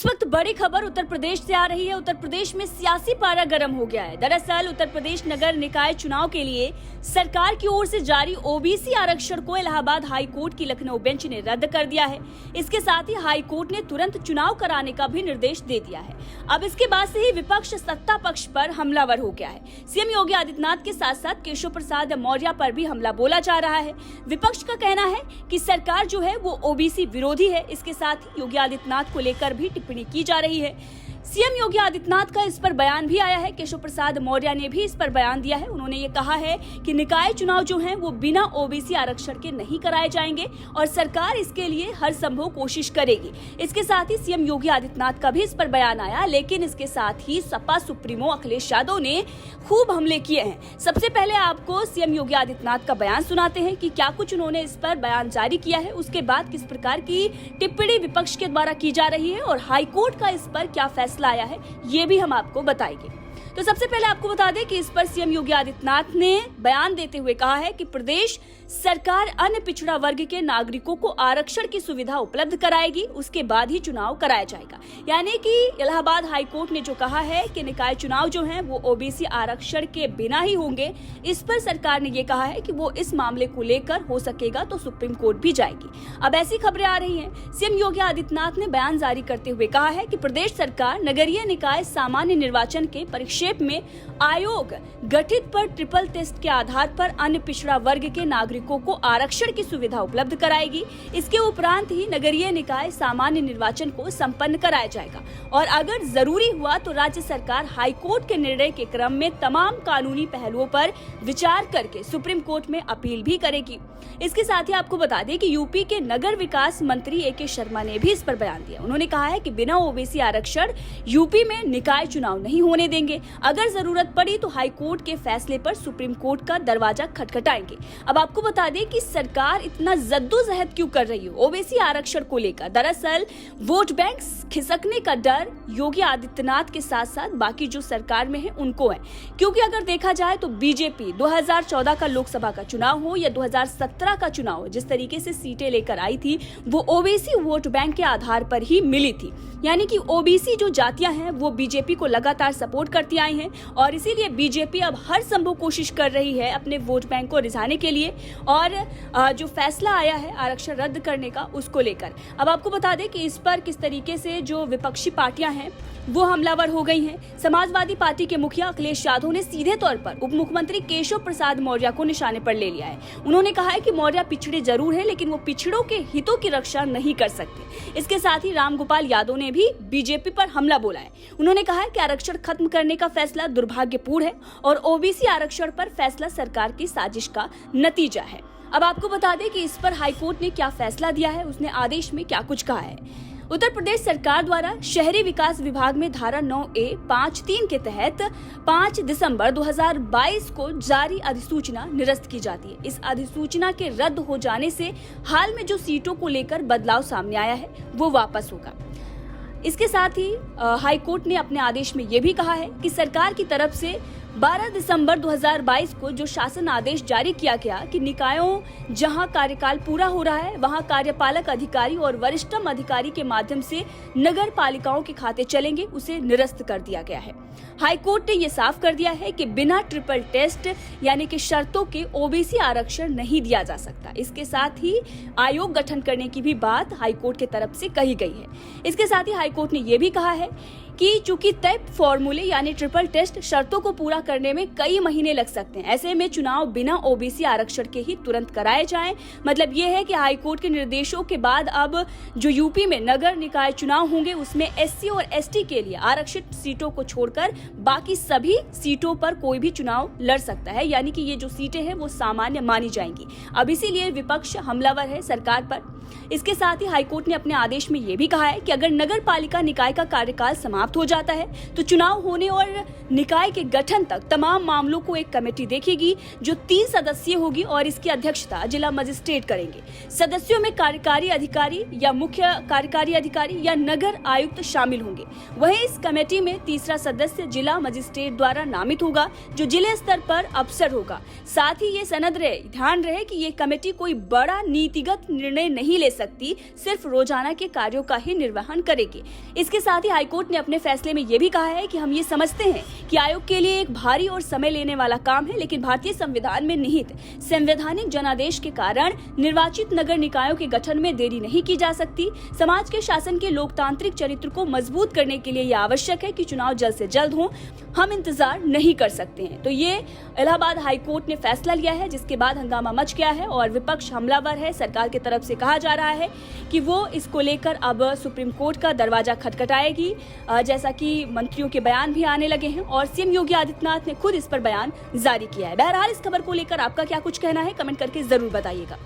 इस वक्त बड़ी खबर उत्तर प्रदेश से आ रही है। उत्तर प्रदेश में सियासी पारा गर्म हो गया है। दरअसल उत्तर प्रदेश नगर निकाय चुनाव के लिए सरकार की ओर से जारी ओबीसी आरक्षण को इलाहाबाद हाई कोर्ट की लखनऊ बेंच ने रद्द कर दिया है। इसके साथ ही हाई कोर्ट ने तुरंत चुनाव कराने का भी निर्देश दे दिया है। अब इसके बाद से ही विपक्ष सत्ता पक्ष पर हमलावर हो गया है। सीएम योगी आदित्यनाथ के साथ साथ केशव प्रसाद मौर्य पर भी हमला बोला जा रहा है। विपक्ष का कहना है कि सरकार जो है वो ओबीसी विरोधी है। इसके साथ ही योगी आदित्यनाथ को लेकर भी टिप्पणी की जा रही है। सीएम योगी आदित्यनाथ का इस पर बयान भी आया है। केशव प्रसाद मौर्य ने भी इस पर बयान दिया है। उन्होंने ये कहा है कि निकाय चुनाव जो हैं वो बिना ओबीसी आरक्षण के नहीं कराए जाएंगे और सरकार इसके लिए हर संभव कोशिश करेगी। इसके साथ ही सीएम योगी आदित्यनाथ का भी इस पर बयान आया, लेकिन इसके साथ ही सपा सुप्रीमो अखिलेश यादव ने खूब हमले किए हैं। सबसे पहले आपको सीएम योगी आदित्यनाथ का बयान सुनाते हैं कि क्या कुछ उन्होंने इस पर बयान जारी किया है, उसके बाद किस प्रकार की टिप्पणी विपक्ष के द्वारा की जा रही है और हाईकोर्ट का इस पर क्या फैसला आया है, ये भी हम आपको बताएंगे। तो सबसे पहले आपको बता दें कि इस पर सीएम योगी आदित्यनाथ ने बयान देते हुए कहा है कि प्रदेश सरकार अन्य पिछड़ा वर्ग के नागरिकों को आरक्षण की सुविधा उपलब्ध कराएगी, उसके बाद ही चुनाव कराया जाएगा। यानी कि इलाहाबाद हाई कोर्ट ने जो कहा है कि निकाय चुनाव जो हैं वो ओबीसी आरक्षण के बिना ही होंगे, इस पर सरकार ने ये कहा है कि वो इस मामले को लेकर हो सकेगा तो सुप्रीम कोर्ट भी जाएगी। अब ऐसी खबरें आ रही हैं। सीएम योगी आदित्यनाथ ने बयान जारी करते हुए कहा है कि प्रदेश सरकार नगरीय निकाय सामान्य निर्वाचन के परिक्षेप में आयोग गठित पर ट्रिपल टेस्ट के आधार पर अन्य पिछड़ा वर्ग के नागरिकों को आरक्षण की सुविधा उपलब्ध कराएगी। इसके उपरांत ही नगरीय निकाय सामान्य निर्वाचन को संपन्न कराया जाएगा और अगर जरूरी हुआ तो राज्य सरकार हाईकोर्ट के निर्णय के क्रम में तमाम कानूनी पहलुओं पर विचार करके सुप्रीम कोर्ट में अपील भी करेगी। इसके साथ ही आपको बता दें कि यूपी के नगर विकास मंत्री ए.के. शर्मा ने भी इस पर बयान दिया। उन्होंने कहा है कि बिना ओबीसी आरक्षण यूपी में निकाय चुनाव नहीं होने देंगे। अगर जरूरत पड़ी तो हाई कोर्ट के फैसले पर सुप्रीम कोर्ट का दरवाजा खटखटाएंगे। अब आपको बता दें कि सरकार इतना जद्दोजहद क्यों कर रही है ओबीसी आरक्षण को लेकर। दरअसल वोट बैंक खिसकने का डर योगी आदित्यनाथ के साथ साथ बाकी जो सरकार में है उनको है, क्योंकि अगर देखा जाए तो बीजेपी 2014 का लोकसभा का चुनाव हो या 2017 का चुनाव हो, जिस तरीके से सीटें लेकर आई थी वो ओबीसी वोट बैंक के आधार पर ही मिली थी। यानी कि ओबीसी जो जातियां हैं वो बीजेपी को लगातार सपोर्ट करती आई हैं और इसीलिए बीजेपी अब हर संभव कोशिश कर रही है अपने वोट बैंक को रिझाने के लिए और जो फैसला आया है आरक्षण रद्द करने का उसको लेकर। अब आपको बता दें कि इस पर किस तरीके से जो विपक्षी पार्टियां हैं वो हमलावर हो गई हैं। समाजवादी पार्टी के मुखिया अखिलेश यादव ने सीधे तौर पर उप मुख्यमंत्री केशव प्रसाद मौर्य को निशाने पर ले लिया है। उन्होंने कहा है कि मौर्य पिछड़े जरूर है लेकिन वो पिछड़ों के हितों की रक्षा नहीं कर सकते। इसके साथ ही रामगोपाल यादव ने भी बीजेपी पर हमला बोला है। उन्होंने कहा है कि आरक्षण खत्म करने का फैसला दुर्भाग्यपूर्ण है और ओबीसी आरक्षण पर फैसला सरकार की साजिश का नतीजा है। अब आपको बता दें कि इस पर हाईकोर्ट ने क्या फैसला दिया है, उसने आदेश में क्या कुछ कहा है। उत्तर प्रदेश सरकार द्वारा शहरी विकास विभाग में धारा 9A 5(3) के तहत 5 दिसंबर 2022 को जारी अधिसूचना निरस्त की जाती है। इस अधिसूचना के रद्द हो जाने से हाल में जो सीटों को लेकर बदलाव सामने आया है वो वापस होगा। इसके साथ ही हाईकोर्ट ने अपने आदेश में ये भी कहा है कि सरकार की तरफ से 12 दिसंबर 2022 को जो शासन आदेश जारी किया गया कि निकायों जहां कार्यकाल पूरा हो रहा है वहां कार्यपालक अधिकारी और वरिष्ठतम अधिकारी के माध्यम से नगर पालिकाओं के खाते चलेंगे, उसे निरस्त कर दिया गया है। हाईकोर्ट ने ये साफ कर दिया है कि बिना ट्रिपल टेस्ट यानी कि शर्तों के ओबीसी आरक्षण नहीं दिया जा सकता। इसके साथ ही आयोग गठन करने की भी बात हाईकोर्ट की तरफ से कही गई है। इसके साथ ही हाईकोर्ट ने यह भी कहा है कि चूंकि तय फॉर्मूले यानी ट्रिपल टेस्ट शर्तों को पूरा करने में कई महीने लग सकते हैं, ऐसे में चुनाव बिना ओबीसी आरक्षण के ही तुरंत कराए जाएं। मतलब ये है कि हाईकोर्ट के निर्देशों के बाद अब जो यूपी में नगर निकाय चुनाव होंगे उसमें एससी और एसटी के लिए आरक्षित सीटों को छोड़कर बाकी सभी सीटों पर कोई भी चुनाव लड़ सकता है। यानी कि ये जो सीटें हैं वो सामान्य मानी जाएंगी। अब इसीलिए विपक्ष हमलावर है सरकार पर। इसके साथ ही हाईकोर्ट ने अपने आदेश में ये भी कहा है कि अगर नगर पालिका निकाय का कार्यकाल समाप्त हो जाता है तो चुनाव होने और निकाय के गठन तक तमाम मामलों को एक कमेटी देखेगी जो 3 सदस्यीय होगी और इसकी अध्यक्षता जिला मजिस्ट्रेट करेंगे। सदस्यों में कार्यकारी अधिकारी या मुख्य कार्यकारी अधिकारी या नगर आयुक्त शामिल होंगे। वहीं इस कमेटी में तीसरा सदस्य जिला मजिस्ट्रेट द्वारा नामित होगा जो जिले स्तर पर अफसर होगा। साथ ही ये सनद ध्यान रहे कि ये कमेटी कोई बड़ा नीतिगत निर्णय नहीं ले सकती, सिर्फ रोजाना के कार्यों का ही निर्वहन करेगी। इसके साथ ही हाईकोर्ट ने अपने फैसले में ये भी कहा है कि हम ये समझते हैं कि आयोग के लिए एक भारी और समय लेने वाला काम है, लेकिन भारतीय संविधान में निहित संवैधानिक जनादेश के कारण निर्वाचित नगर निकायों के गठन में देरी नहीं की जा सकती। समाज के शासन के लोकतांत्रिक चरित्र को मजबूत करने के लिए यह आवश्यक है कि चुनाव जल्द से जल्द हों। हम इंतजार नहीं कर सकते हैं। तो ये इलाहाबाद हाईकोर्ट ने फैसला लिया है, जिसके बाद हंगामा मच गया है और विपक्ष हमलावर है। सरकार की तरफ से कहा जा रहा है कि वो इसको लेकर अब सुप्रीम कोर्ट का दरवाजा खटखटाएगी, जैसा कि मंत्रियों के बयान भी आने लगे हैं और सीएम योगी आदित्यनाथ ने खुद इस पर बयान जारी किया है। बहरहाल इस खबर को लेकर आपका क्या कुछ कहना है, कमेंट करके जरूर बताइएगा।